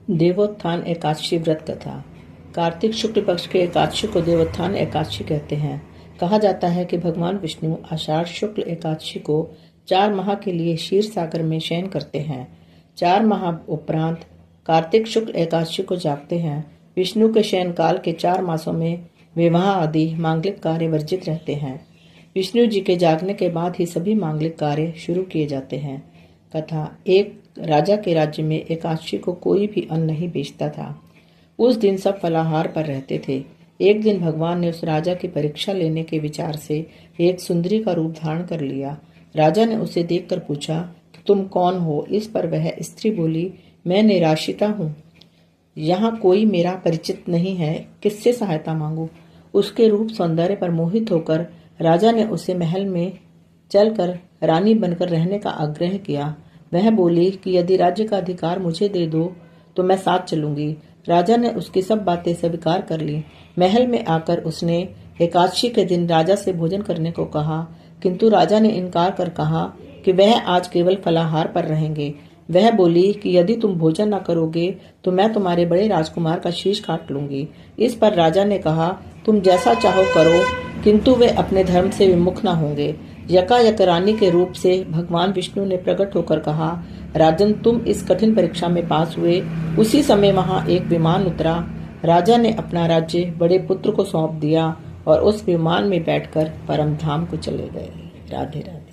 देवोत्थान एकादशी व्रत कथा। कार्तिक शुक्ल पक्ष के एकादशी को देवोत्थान एकादशी कहते हैं। कहा जाता है कि भगवान विष्णु आषाढ़ शुक्ल एकादशी को 4 माह के लिए क्षीर सागर में शयन करते हैं। 4 माह उपरांत कार्तिक शुक्ल एकादशी को जागते हैं। विष्णु के शयन काल के 4 मासों में विवाह आदि मांगलिक कार्य वर्जित रहते हैं। विष्णु जी के जागने के बाद ही सभी मांगलिक कार्य शुरू किए जाते हैं। कथा। एक राजा के राज्य में एकादशी को कोई भी अन्न नहीं बेचता था। उस दिन सब फलाहार पर रहते थे। एक दिन भगवान ने उस राजा की परीक्षा लेने के विचार से एक सुंदरी का रूप धारण कर लिया। राजा ने उसे देखकर पूछा कि तुम कौन हो। इस पर वह स्त्री बोली, मैं निराश्रिता हूँ, यहाँ कोई मेरा परिचित नहीं है, किससे सहायता मांगू। उसके रूप सौंदर्य पर मोहित होकर राजा ने उसे महल में चलकर रानी बनकर रहने का आग्रह किया। वह बोली कि यदि राज्य का अधिकार मुझे दे दो तो मैं साथ चलूंगी। राजा ने उसकी सब बातें स्वीकार कर ली। महल में आकर उसने एकादशी के दिन राजा से भोजन करने को कहा, किंतु राजा ने इनकार कर कहा कि वह आज केवल फलाहार पर रहेंगे। वह बोली कि यदि तुम भोजन न करोगे तो मैं तुम्हारे बड़े राजकुमार का शीश काट लूंगी। इस पर राजा ने कहा, तुम जैसा चाहो करो, किंतु वे अपने धर्म से विमुख न होंगे। यकायक रानी के रूप से भगवान विष्णु ने प्रकट होकर कहा, राजन, तुम इस कठिन परीक्षा में पास हुए। उसी समय वहां एक विमान उतरा। राजा ने अपना राज्य बड़े पुत्र को सौंप दिया और उस विमान में बैठकर परम धाम को चले गए। राधे राधे।